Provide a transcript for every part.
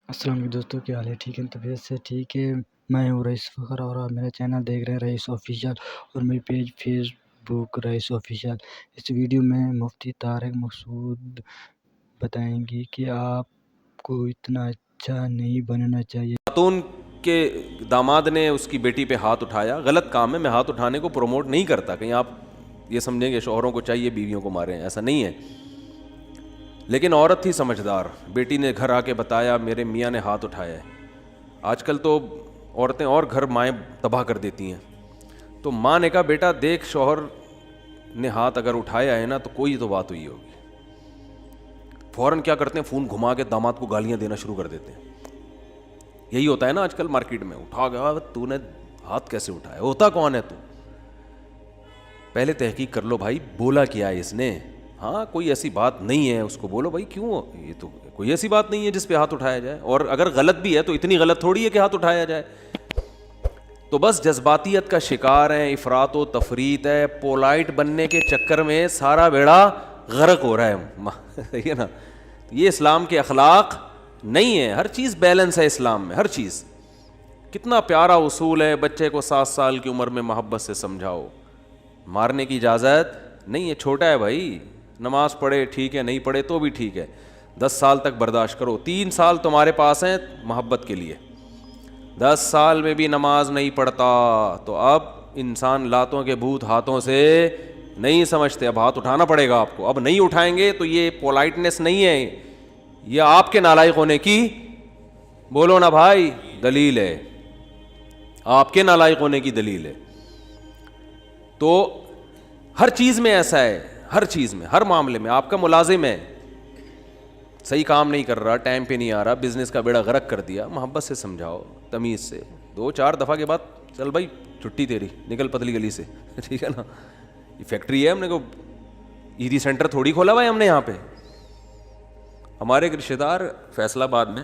السلام علیکم دوستوں، کیا حال ہے؟ ٹھیک ہے؟ طبیعت سے ٹھیک ہے؟ میں ہوں رئیس فخر اور آپ میرا چینل دیکھ رہے ہیں رئیس آفیشیل، اور میری پیج فیس بک رئیس آفیشیل۔ اس ویڈیو میں مفتی طارق مقصود بتائیں گے کہ آپ کو اتنا اچھا نہیں بننا چاہیے۔ خاتون کے داماد نے اس کی بیٹی پہ ہاتھ اٹھایا، غلط کام ہے، میں ہاتھ اٹھانے کو پروموٹ نہیں کرتا، کہیں آپ یہ سمجھیں کہ شوہروں کو چاہیے بیویوں کو ماریں، ایسا نہیں ہے، لیکن عورت تھی سمجھدار، بیٹی نے گھر آ کے بتایا میرے میاں نے ہاتھ اٹھایا ہے۔ آج کل تو عورتیں اور گھر مائیں تباہ کر دیتی ہیں، تو ماں نے کہا بیٹا دیکھ شوہر نے ہاتھ اگر اٹھایا ہے نا تو کوئی تو بات ہوئی ہوگی۔ فوراً کیا کرتے ہیں، فون گھما کے داماد کو گالیاں دینا شروع کر دیتے ہیں۔ یہی ہوتا ہے نا آج کل مارکیٹ میں، اٹھا گیا تو نے ہاتھ کیسے اٹھایا، ہوتا کون ہے تو؟ پہلے تحقیق کر لو بھائی، بولا کیا ہے اس نے؟ ہاں کوئی ایسی بات نہیں ہے، اس کو بولو بھائی کیوں، یہ تو کوئی ایسی بات نہیں ہے جس پہ ہاتھ اٹھایا جائے، اور اگر غلط بھی ہے تو اتنی غلط تھوڑی ہے کہ ہاتھ اٹھایا جائے۔ تو بس جذباتیت کا شکار ہیں، افراط و تفریط ہے، پولائٹ بننے کے چکر میں سارا بیڑا غرق ہو رہا ہے، صحیح ہے نا؟ یہ اسلام کے اخلاق نہیں ہے، ہر چیز بیلنس ہے اسلام میں، ہر چیز۔ کتنا پیارا اصول ہے، بچے کو 7 سال کی عمر میں محبت سے سمجھاؤ، مارنے کی اجازت نہیں ہے، چھوٹا ہے بھائی، نماز پڑھے ٹھیک ہے، نہیں پڑھے تو بھی ٹھیک ہے، 10 سال تک برداشت کرو، 3 سال تمہارے پاس ہیں محبت کے لیے، 10 سال میں بھی نماز نہیں پڑھتا تو اب انسان لاتوں کے بھوت ہاتھوں سے نہیں سمجھتے، اب ہاتھ اٹھانا پڑے گا آپ کو، اب نہیں اٹھائیں گے تو یہ پولائٹنس نہیں ہے، یہ آپ کے نالائق ہونے کی، بولو نا بھائی، دلیل ہے، آپ کے نالائق ہونے کی دلیل ہے۔ تو ہر چیز میں ایسا ہے، ہر چیز میں، ہر معاملے میں، آپ کا ملازم ہے، صحیح کام نہیں کر رہا، ٹائم پہ نہیں آ رہا، بزنس کا بیڑا غرق کر دیا، محبت سے سمجھاؤ، تمیز سے، 2-4 دفعہ کے بعد چل بھائی چھٹی تیری، نکل پتلی گلی سے، ٹھیک ہے نا؟ یہ فیکٹری ہے، ہم نے کو ایدی سینٹر تھوڑی کھولا ہوا ہے ہم نے یہاں پہ۔ ہمارے ایک رشتہ دار فیصل آباد میں،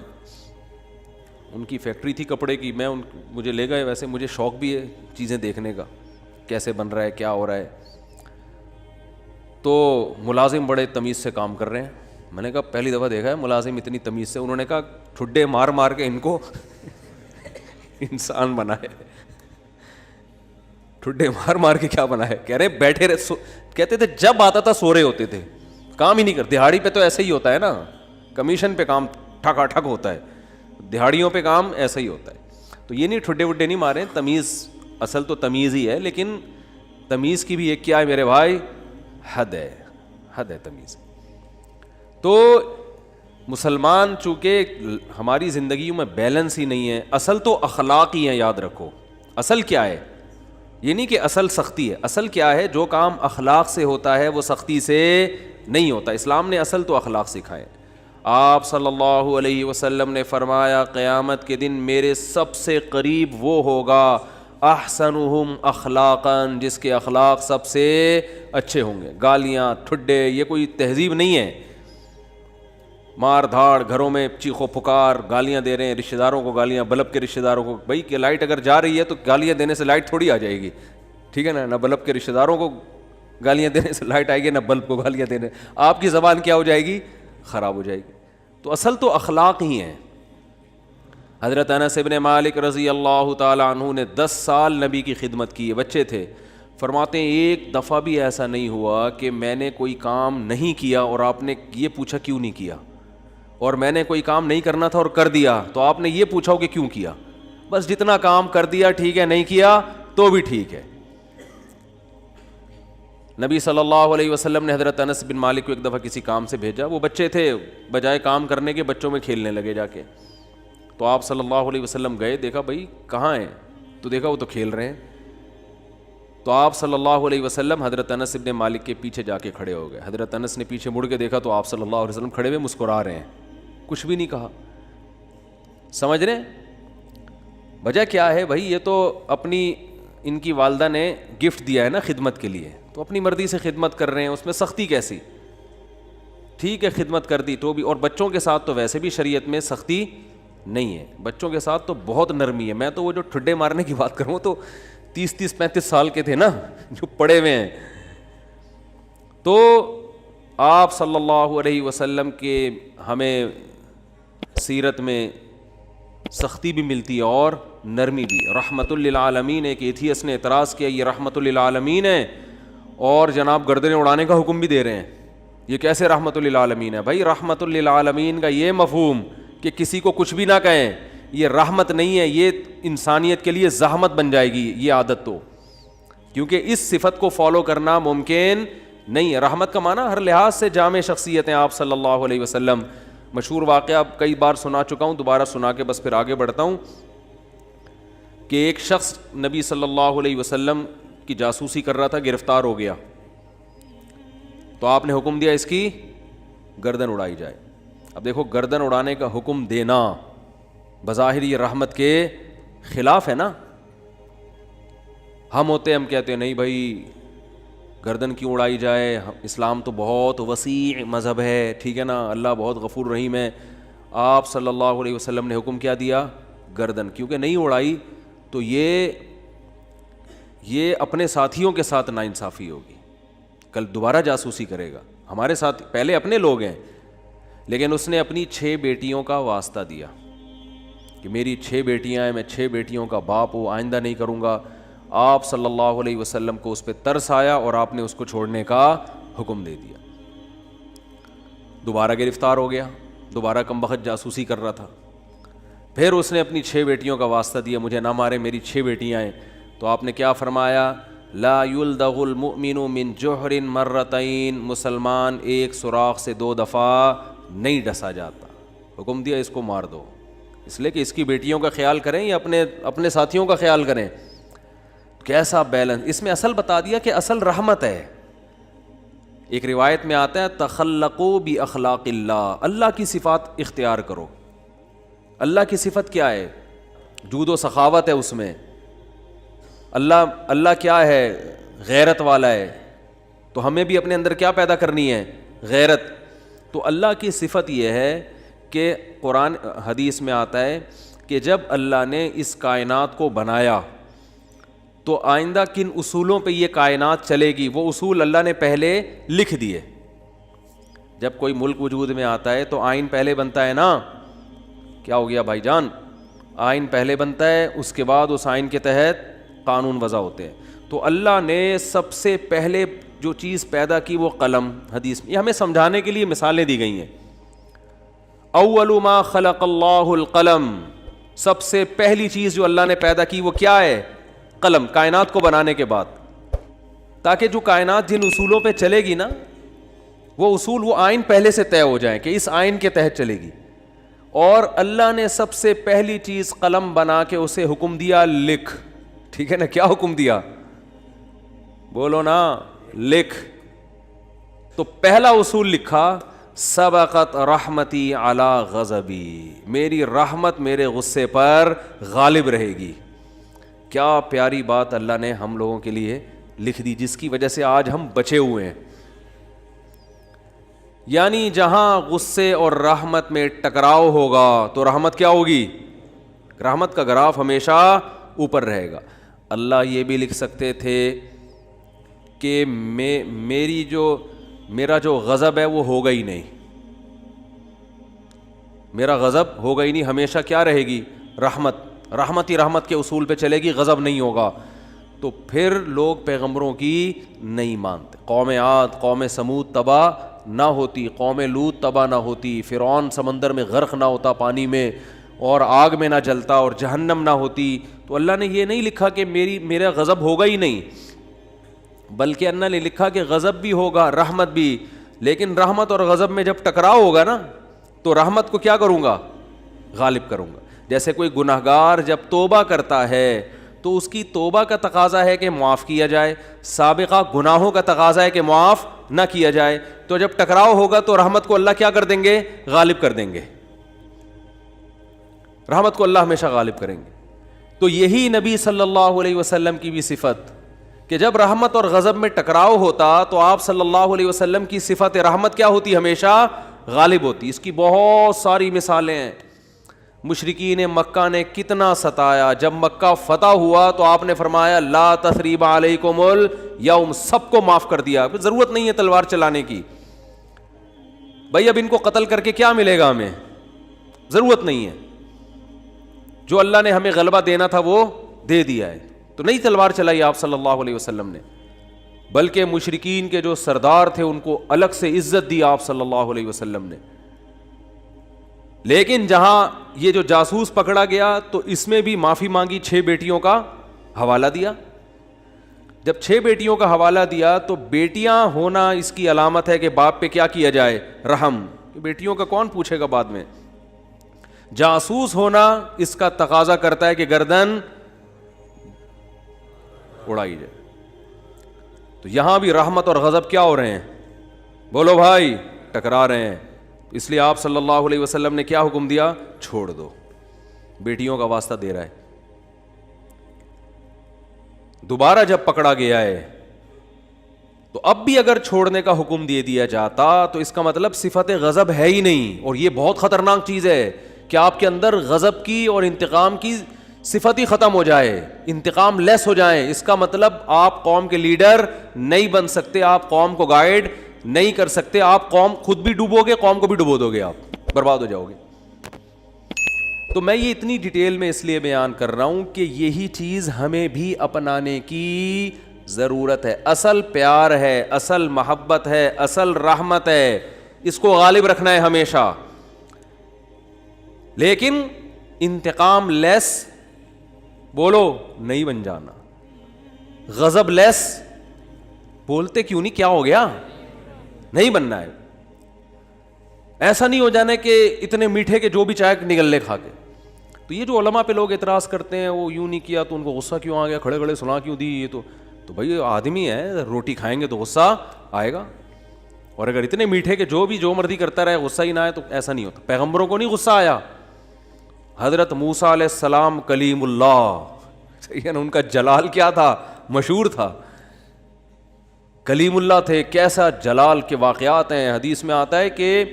ان کی فیکٹری تھی کپڑے کی، مجھے لے گئے، ویسے مجھے شوق بھی ہے چیزیں دیکھنے کا، کیسے بن رہا ہے، کیا ہو رہا ہے، تو ملازم بڑے تمیز سے کام کر رہے ہیں، میں نے کہا پہلی دفعہ دیکھا ہے ملازم اتنی تمیز سے، انہوں نے کہا ٹھڈے مار مار کے ان کو انسان بنائے، ٹھڈے مار مار کے کیا بنائے، کہہ رہے بیٹھے رہے، کہتے تھے جب آتا تھا سو رہے ہوتے تھے، کام ہی نہیں کرتے، دہاڑی پہ تو ایسے ہی ہوتا ہے نا، کمیشن پہ کام ٹھکا ٹھک ہوتا ہے، دہاڑیوں پہ کام ایسا ہی ہوتا ہے، تو یہ نہیں ٹھڈے وڈے نہیں مارے، تمیز، اصل تو تمیز ہی ہے، لیکن تمیز کی بھی ایک کیا ہے میرے بھائی، حد ہے، حد ہے تمیز۔ تو مسلمان چونکہ ہماری زندگیوں میں بیلنس ہی نہیں ہے، اصل تو اخلاق ہی ہیں، یاد رکھو، اصل کیا ہے، یہ نہیں کہ اصل سختی ہے، اصل کیا ہے، جو کام اخلاق سے ہوتا ہے وہ سختی سے نہیں ہوتا، اسلام نے اصل تو اخلاق سکھائے۔ آپ صلی اللہ علیہ وسلم نے فرمایا قیامت کے دن میرے سب سے قریب وہ ہوگا احسنہم اخلاقا، جس کے اخلاق سب سے اچھے ہوں گے۔ گالیاں، ٹھڈے، یہ کوئی تہذیب نہیں ہے، مار دھاڑ، گھروں میں چیخو پکار، گالیاں دے رہے ہیں رشتہ داروں کو، گالیاں بلب کے رشتہ داروں کو، بھائی کہ لائٹ اگر جا رہی ہے تو گالیاں دینے سے لائٹ تھوڑی آ جائے گی، ٹھیک ہے نا؟ نہ بلب کے رشتہ داروں کو گالیاں دینے سے لائٹ آئے گی، نہ بلب کو گالیاں دینے، آپ کی زبان کیا ہو جائے گی، خراب ہو جائے گی۔ تو اصل تو اخلاق ہی ہیں۔ حضرت انس بن مالک رضی اللہ تعالی عنہ نے 10 سال نبی کی خدمت کی ہے، بچے تھے، فرماتے ہیں ایک دفعہ بھی ایسا نہیں ہوا کہ میں نے کوئی کام نہیں کیا اور آپ نے یہ پوچھا کیوں نہیں کیا، اور میں نے کوئی کام نہیں کرنا تھا اور کر دیا تو آپ نے یہ پوچھا ہو کہ کیوں کیا، بس جتنا کام کر دیا ٹھیک ہے، نہیں کیا تو بھی ٹھیک ہے۔ نبی صلی اللہ علیہ وسلم نے حضرت انس بن مالک کو ایک دفعہ کسی کام سے بھیجا، وہ بچے تھے، بجائے کام کرنے کے بچوں میں کھیلنے لگے جا کے، تو آپ صلی اللہ علیہ وسلم گئے، دیکھا بھائی کہاں ہیں، تو دیکھا وہ تو کھیل رہے ہیں، تو آپ صلی اللہ علیہ وسلم حضرت انس بن مالک کے پیچھے جا کے کھڑے ہو گئے، حضرت انس نے پیچھے مڑ کے دیکھا تو آپ صلی اللہ علیہ وسلم کھڑے ہوئے مسکرا رہے ہیں، کچھ بھی نہیں کہا۔ سمجھ رہے ہیں وجہ کیا ہے بھائی، یہ تو اپنی ان کی والدہ نے گفٹ دیا ہے نا خدمت کے لیے، تو اپنی مرضی سے خدمت کر رہے ہیں، اس میں سختی کیسی، ٹھیک ہے خدمت کر دی تو بھی، اور بچوں کے ساتھ تو ویسے بھی شریعت میں سختی نہیں ہے، بچوں کے ساتھ تو بہت نرمی ہے۔ میں تو وہ جو ٹھڈے مارنے کی بات کروں تو 30-35 سال کے تھے نا جو پڑے ہوئے ہیں، تو آپ صلی اللہ علیہ وسلم کے ہمیں سیرت میں سختی بھی ملتی ہے اور نرمی بھی. رحمت للعالمین. ایک ایتھیس نے اعتراض کیا یہ رحمت للعالمین ہے اور جناب گردنیں اڑانے کا حکم بھی دے رہے ہیں, یہ کیسے رحمت للعالمین ہے؟ بھائی رحمت للعالمین کا یہ مفہوم کہ کسی کو کچھ بھی نہ کہیں, یہ رحمت نہیں ہے, یہ انسانیت کے لیے زحمت بن جائے گی یہ عادت, تو کیونکہ اس صفت کو فالو کرنا ممکن نہیں ہے. رحمت کا معنی ہر لحاظ سے جامع شخصیت ہیں آپ صلی اللہ علیہ وسلم. مشہور واقعہ کئی بار سنا چکا ہوں, دوبارہ سنا کے بس پھر آگے بڑھتا ہوں, کہ ایک شخص نبی صلی اللہ علیہ وسلم کی جاسوسی کر رہا تھا, گرفتار ہو گیا, تو آپ نے حکم دیا اس کی گردن اڑائی جائے. اب دیکھو گردن اڑانے کا حکم دینا بظاہر یہ رحمت کے خلاف ہے نا. ہم ہوتے ہم کہتے ہیں نہیں بھائی گردن کیوں اڑائی جائے, اسلام تو بہت وسیع مذہب ہے, ٹھیک ہے نا, اللہ بہت غفور رحیم ہے. آپ صلی اللہ علیہ وسلم نے حکم کیا دیا, گردن, کیونکہ نہیں اڑائی تو یہ اپنے ساتھیوں کے ساتھ ناانصافی ہوگی, کل دوبارہ جاسوسی کرے گا. ہمارے ساتھ پہلے اپنے لوگ ہیں, لیکن اس نے اپنی 6 بیٹیوں کا واسطہ دیا کہ میری 6 بیٹیاں ہیں, میں 6 بیٹیوں کا باپ ہوں, آئندہ نہیں کروں گا. آپ صلی اللہ علیہ وسلم کو اس پہ ترس آیا اور آپ نے اس کو چھوڑنے کا حکم دے دیا. دوبارہ گرفتار ہو گیا, دوبارہ کمبخت جاسوسی کر رہا تھا. پھر اس نے اپنی 6 بیٹیوں کا واسطہ دیا, مجھے نہ مارے, میری 6 بیٹیاں ہیں. تو آپ نے کیا فرمایا, لا یلدغ المؤمن من جوہر مرتین, مسلمان ایک سوراخ سے 2 دفعہ نہیں ڈسا جاتا. حکم دیا اس کو مار دو, اس لیے کہ اس کی بیٹیوں کا خیال کریں یا اپنے ساتھیوں کا خیال کریں. کیسا بیلنس اس میں, اصل بتا دیا کہ اصل رحمت ہے. ایک روایت میں آتا ہے تخلقوا باخلاق اللہ, اللہ کی صفات اختیار کرو. اللہ کی صفت کیا ہے؟ جود و سخاوت ہے اس میں. اللہ کیا ہے؟ غیرت والا ہے. تو ہمیں بھی اپنے اندر کیا پیدا کرنی ہے؟ غیرت. تو اللہ کی صفت یہ ہے کہ قرآن حدیث میں آتا ہے کہ جب اللہ نے اس کائنات کو بنایا تو آئندہ کن اصولوں پہ یہ کائنات چلے گی, وہ اصول اللہ نے پہلے لکھ دیے. جب کوئی ملک وجود میں آتا ہے تو آئین پہلے بنتا ہے نا. کیا ہو گیا بھائی جان؟ آئین پہلے بنتا ہے, اس کے بعد اس آئین کے تحت قانون وضع ہوتے ہیں. تو اللہ نے سب سے پہلے جو چیز پیدا کی وہ قلم. حدیث میں یہ ہمیں سمجھانے کے لیے مثالیں دی گئی ہیں. اول ما خلق اللہ القلم, سب سے پہلی چیز جو اللہ نے پیدا کی وہ کیا ہے؟ قلم. کائنات کو بنانے کے بعد, تاکہ جو کائنات جن اصولوں پہ چلے گی نا, وہ اصول, وہ آئین پہلے سے طے ہو جائیں کہ اس آئین کے تحت چلے گی. اور اللہ نے سب سے پہلی چیز قلم بنا کے اسے حکم دیا لکھ. ٹھیک ہے نا, کیا حکم دیا؟ بولو نا, لکھ. تو پہلا اصول لکھا, سبقت رحمتی علی غضبی, میری رحمت میرے غصے پر غالب رہے گی. کیا پیاری بات اللہ نے ہم لوگوں کے لیے لکھ دی, جس کی وجہ سے آج ہم بچے ہوئے ہیں. یعنی جہاں غصے اور رحمت میں ٹکراؤ ہوگا تو رحمت کیا ہوگی؟ رحمت کا گراف ہمیشہ اوپر رہے گا. اللہ یہ بھی لکھ سکتے تھے کہ میرا جو غضب ہے وہ ہوگا ہی نہیں, میرا غضب ہوگا ہی نہیں, ہمیشہ کیا رہے گی؟ رحمت. رحمت ہی رحمت کے اصول پہ چلے گی, غضب نہیں ہوگا. تو پھر لوگ پیغمبروں کی نہیں مانتے. قوم عاد, قوم سمود تباہ نہ ہوتی, قوم لوط تباہ نہ ہوتی, فرعون سمندر میں غرق نہ ہوتا پانی میں, اور آگ میں نہ جلتا, اور جہنم نہ ہوتی. تو اللہ نے یہ نہیں لکھا کہ میرا غضب ہوگا ہی نہیں, بلکہ اللہ نے لکھا کہ غضب بھی ہوگا, رحمت بھی. لیکن رحمت اور غضب میں جب ٹکراؤ ہوگا نا, تو رحمت کو کیا کروں گا؟ غالب کروں گا. جیسے کوئی گناہگار جب توبہ کرتا ہے تو اس کی توبہ کا تقاضا ہے کہ معاف کیا جائے, سابقہ گناہوں کا تقاضا ہے کہ معاف نہ کیا جائے. تو جب ٹکراؤ ہوگا تو رحمت کو اللہ کیا کر دیں گے؟ غالب کر دیں گے. رحمت کو اللہ ہمیشہ غالب کریں گے. تو یہی نبی صلی اللہ علیہ وسلم کی بھی صفت کہ جب رحمت اور غضب میں ٹکراؤ ہوتا تو آپ صلی اللہ علیہ وسلم کی صفت رحمت کیا ہوتی؟ ہمیشہ غالب ہوتی. اس کی بہت ساری مثالیں ہیں. مشرکین مکہ نے کتنا ستایا, جب مکہ فتح ہوا تو آپ نے فرمایا لا تثریب علیکم الیوم, سب کو معاف کر دیا, ضرورت نہیں ہے تلوار چلانے کی. بھائی اب ان کو قتل کر کے کیا ملے گا ہمیں؟ ضرورت نہیں ہے. جو اللہ نے ہمیں غلبہ دینا تھا وہ دے دیا ہے. تو نئی تلوار چلائی آپ صلی اللہ علیہ وسلم نے, بلکہ مشرکین کے جو سردار تھے ان کو الگ سے عزت دی آپ صلی اللہ علیہ وسلم نے. لیکن جہاں یہ جو جاسوس پکڑا گیا تو اس میں بھی معافی مانگی, 6 بیٹیوں کا حوالہ دیا. جب 6 بیٹیوں کا حوالہ دیا تو بیٹیاں ہونا اس کی علامت ہے کہ باپ پہ کیا کیا جائے, رحم. بیٹیوں کا کون پوچھے گا بعد میں. جاسوس ہونا اس کا تقاضا کرتا ہے کہ گردن اڑائی جائے. تو یہاں بھی رحمت اور غضب کیا ہو رہے ہیں, بولو بھائی, ٹکرا رہے ہیں. اس لیے آپ صلی اللہ علیہ وسلم نے کیا حکم دیا, چھوڑ دو. بیٹیوں کا واسطہ دے رہا ہے. دوبارہ جب پکڑا گیا ہے تو اب بھی اگر چھوڑنے کا حکم دے دیا جاتا تو اس کا مطلب صفت غضب ہے ہی نہیں. اور یہ بہت خطرناک چیز ہے کہ آپ کے اندر غضب کی اور انتقام کی صفت ہی ختم ہو جائے, انتقام لیس ہو جائیں. اس کا مطلب آپ قوم کے لیڈر نہیں بن سکتے, آپ قوم کو گائیڈ نہیں کر سکتے, آپ قوم خود بھی ڈوبو گے, قوم کو بھی ڈبو دو گے, آپ برباد ہو جاؤ گے. تو میں یہ اتنی ڈیٹیل میں اس لیے بیان کر رہا ہوں کہ یہی چیز ہمیں بھی اپنانے کی ضرورت ہے. اصل پیار ہے, اصل محبت ہے, اصل رحمت ہے, اس کو غالب رکھنا ہے ہمیشہ. لیکن انتقام لیس بولو نہیں بن جانا, غضب لیس بولتے کیوں نہیں, کیا ہو گیا, نہیں بننا ہے. ایسا نہیں ہو جانا کہ اتنے میٹھے کے جو بھی چائے نگل لے کھا کے. تو یہ جو علماء پہ لوگ اعتراض کرتے ہیں وہ یوں نہیں کیا تو ان کو غصہ کیوں آ گیا, کھڑے کھڑے سنا کیوں دی, یہ تو بھائی آدمی ہے, روٹی کھائیں گے تو غصہ آئے گا. اور اگر اتنے میٹھے کہ جو بھی جو مرضی کرتا رہے غصہ ہی نہ آئے تو ایسا نہیں ہوتا. پیغمبروں کو نہیں غصہ آیا. حضرت موسیٰ علیہ السلام کلیم اللہ, صحیح ہے نا, ان کا جلال کیا تھا, مشہور تھا, کلیم اللہ تھے. کیسا جلال کے واقعات ہیں. حدیث میں آتا ہے کہ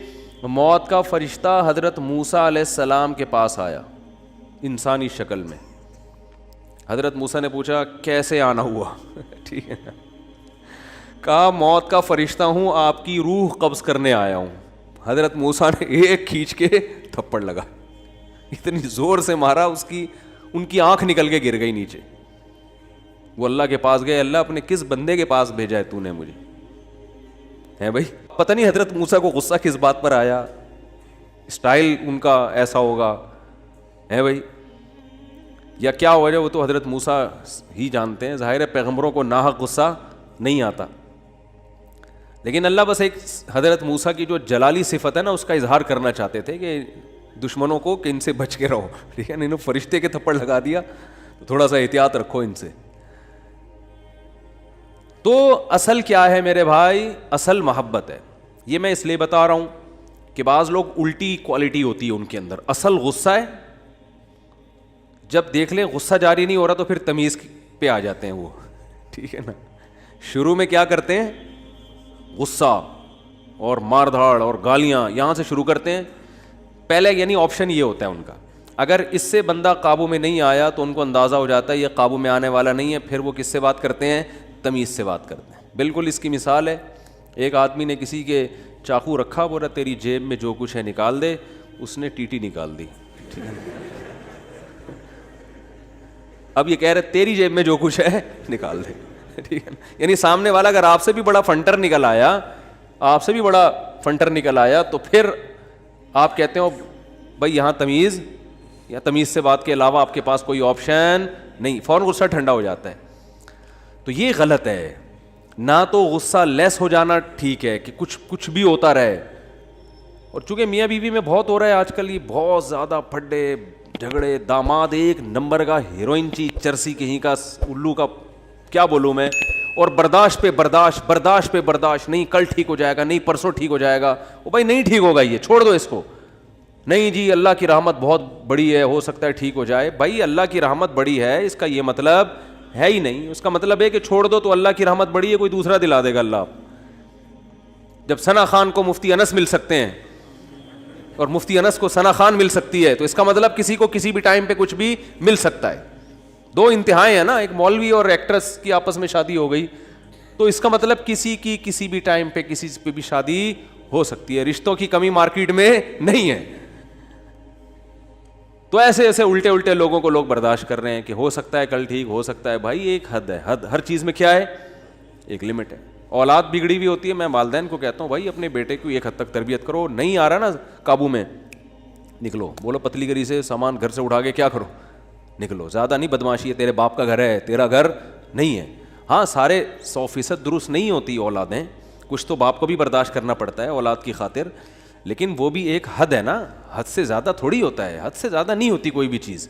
موت کا فرشتہ حضرت موسیٰ علیہ السلام کے پاس آیا انسانی شکل میں. حضرت موسیٰ نے پوچھا کیسے آنا ہوا, ٹھیک ہے, کہا موت کا فرشتہ ہوں, آپ کی روح قبض کرنے آیا ہوں. حضرت موسیٰ نے ایک کھینچ کے تھپڑ لگا, اتنی زور سے مارا ان کی آنکھ نکل کے گر گئی نیچے. وہ اللہ کے پاس گئے, اللہ اپنے کس بندے کے پاس بھیجا ہے تو نے مجھے, ہے بھائی. پتہ نہیں حضرت موسیٰ کو غصہ کس بات پر آیا, اسٹائل ان کا ایسا ہوگا, ہے بھائی, یا کیا وجہ, وہ تو حضرت موسیٰ ہی جانتے ہیں. ظاہر ہے پیغمبروں کو ناحق غصہ نہیں آتا, لیکن اللہ بس ایک حضرت موسیٰ کی جو جلالی صفت ہے نا اس کا اظہار کرنا چاہتے تھے کہ دشمنوں کو کہ ان سے بچ کے رہو, ٹھیک ہے. انہوں نے فرشتے کے تھپڑ لگا دیا تو تھوڑا سا احتیاط رکھو ان سے. تو اصل کیا ہے میرے بھائی, اصل محبت ہے. یہ میں اس لیے بتا رہا ہوں کہ بعض لوگ الٹی کوالٹی ہوتی ہے ان کے اندر. اصل غصہ ہے, جب دیکھ لیں غصہ جاری نہیں ہو رہا تو پھر تمیز پہ آ جاتے ہیں وہ, ٹھیک ہے نا. شروع میں کیا کرتے ہیں, غصہ اور مار دھاڑ اور گالیاں یہاں سے شروع کرتے ہیں پہلے, یعنی آپشن یہ ہوتا ہے ان کا. اگر اس سے بندہ قابو میں نہیں آیا تو ان کو اندازہ ہو جاتا ہے یہ قابو میں آنے والا نہیں ہے, پھر وہ کس سے بات کرتے ہیں, تمیز سے بات کرتے ہیں. بالکل اس کی مثال ہے, ایک آدمی نے کسی کے چاقو رکھا, بولا تیری جیب میں جو کچھ ہے نکال دے, اس نے ٹیٹی نکال دی, ٹھیک ہے. اب یہ کہہ رہے تیری جیب میں جو کچھ ہے نکال دے, ٹھیک ہے. یعنی سامنے والا اگر آپ سے بھی بڑا فنٹر نکل آیا تو پھر آپ کہتے ہو بھائی یہاں تمیز, یا تمیز سے بات کے علاوہ آپ کے پاس کوئی آپشن نہیں, فوراً غصہ ٹھنڈا ہو جاتا ہے. تو یہ غلط ہے. نہ تو غصہ لیس ہو جانا ٹھیک ہے کہ کچھ بھی ہوتا رہے. اور چونکہ میاں بیوی میں بہت ہو رہا ہے آج کل, یہ بہت زیادہ پھڈے جھگڑے, داماد ایک نمبر کا ہیروئن چرسی کہیں کا الو کا, کیا بولوں میں, اور برداشت پہ برداشت, نہیں کل ٹھیک ہو جائے گا, نہیں پرسوں ٹھیک ہو جائے گا. وہ بھائی نہیں ٹھیک ہوگا, یہ چھوڑ دو اس کو. نہیں جی اللہ کی رحمت بہت بڑی ہے, ہو سکتا ہے ٹھیک ہو جائے. بھائی اللہ کی رحمت بڑی ہے اس کا یہ مطلب ہے ہی نہیں. اس کا مطلب ہے کہ چھوڑ دو تو اللہ کی رحمت بڑی ہے, کوئی دوسرا دلا دے گا اللہ. جب ثنا خان کو مفتی انس مل سکتے ہیں اور مفتی انس کو ثنا خان مل سکتی ہے تو اس کا مطلب کسی کو کسی بھی ٹائم پہ کچھ بھی مل سکتا ہے. دو انتہائیں ہیں نا, ایک مولوی اور ایکٹریس کی آپس میں شادی ہو گئی تو اس کا مطلب کسی کی کسی بھی ٹائم پہ کسی پہ بھی شادی ہو سکتی ہے. رشتوں کی کمی مارکیٹ میں نہیں ہے. تو ایسے ایسے الٹے الٹے لوگوں کو لوگ برداشت کر رہے ہیں کہ ہو سکتا ہے کل ٹھیک ہو سکتا ہے. بھائی ایک حد ہے, حد ہر چیز میں کیا ہے, ایک لمٹ ہے. اولاد بگڑی ہوئی ہوتی ہے, میں والدین کو کہتا ہوں بھائی اپنے بیٹے کو ایک حد تک تربیت کرو, نہیں آ رہا نا قابو میں, نکلو. بولو پتلی گری سے سامان گھر سے اٹھا کے کیا کرو, نکلو. زیادہ نہیں بدماشی ہے, تیرے باپ کا گھر ہے, تیرا گھر نہیں ہے. ہاں سارے 100% درست نہیں ہوتی اولادیں, کچھ تو باپ کو بھی برداشت کرنا پڑتا ہے اولاد کی خاطر, لیکن وہ بھی ایک حد ہے نا, حد سے زیادہ تھوڑی ہوتا ہے, حد سے زیادہ نہیں ہوتی کوئی بھی چیز.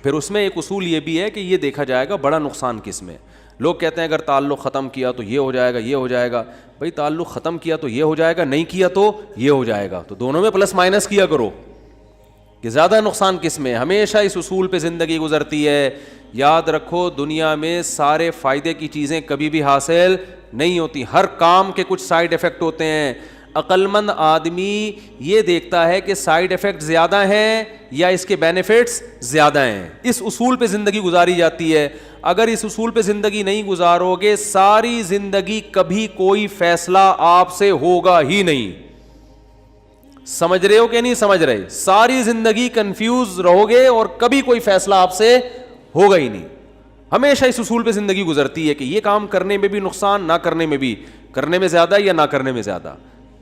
پھر اس میں ایک اصول یہ بھی ہے کہ یہ دیکھا جائے گا بڑا نقصان کس میں. لوگ کہتے ہیں اگر تعلق ختم کیا تو یہ ہو جائے گا, یہ ہو جائے گا. بھائی تعلق ختم کیا تو یہ ہو جائے گا, نہیں کیا تو یہ ہو جائے گا, تو دونوں میں پلس مائنس کیا کرو کہ زیادہ نقصان کس میں. ہمیشہ اس اصول پہ زندگی گزرتی ہے. یاد رکھو دنیا میں سارے فائدے کی چیزیں کبھی بھی حاصل نہیں ہوتی, ہر کام کے کچھ سائیڈ افیکٹ ہوتے ہیں. عقل مند آدمی یہ دیکھتا ہے کہ سائیڈ افیکٹ زیادہ ہیں یا اس کے بینیفٹس زیادہ ہیں. اس اصول پہ زندگی گزاری جاتی ہے. اگر اس اصول پہ زندگی نہیں گزارو گے ساری زندگی کبھی کوئی فیصلہ آپ سے ہوگا ہی نہیں. سمجھ رہے ہو کہ نہیں سمجھ رہے؟ ساری زندگی کنفیوز رہو گے اور کبھی کوئی فیصلہ آپ سے ہوگا ہی نہیں. ہمیشہ اس اصول پہ زندگی گزرتی ہے کہ یہ کام کرنے میں بھی نقصان, نہ کرنے میں بھی, کرنے میں زیادہ یا نہ کرنے میں زیادہ.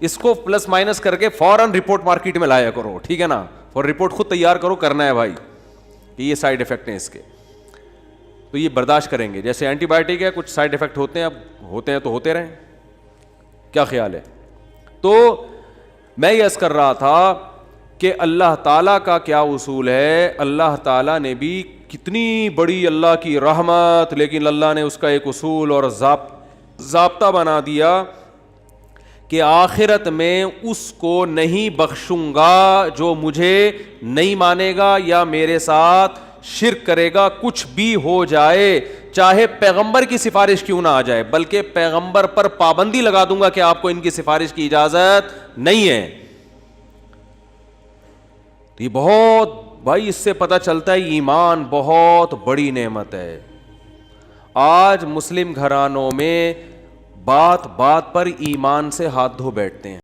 اس کو پلس مائنس کر کے فوراً رپورٹ مارکیٹ میں لایا کرو, ٹھیک ہے نا, اور رپورٹ خود تیار کرو, کرنا ہے بھائی کہ یہ سائیڈ افیکٹ ہیں اس کے, تو یہ برداشت کریں گے. جیسے اینٹی بائیوٹک ہے, کچھ سائیڈ افیکٹ ہوتے ہیں, اب ہوتے ہیں تو ہوتے رہیں, کیا خیال ہے؟ تو میں یہ عرض کر رہا تھا کہ اللہ تعالیٰ کا کیا اصول ہے. اللہ تعالیٰ نے بھی کتنی بڑی اللہ کی رحمت, لیکن اللہ نے اس کا ایک اصول اور ضابطہ بنا دیا کہ آخرت میں اس کو نہیں بخشوں گا جو مجھے نہیں مانے گا یا میرے ساتھ شرک کرے گا, کچھ بھی ہو جائے, چاہے پیغمبر کی سفارش کیوں نہ آ جائے, بلکہ پیغمبر پر پابندی لگا دوں گا کہ آپ کو ان کی سفارش کی اجازت نہیں ہے. یہ بہت بھائی اس سے پتہ چلتا ہے ایمان بہت بڑی نعمت ہے. آج مسلم گھرانوں میں بات بات پر ایمان سے ہاتھ دھو بیٹھتے ہیں.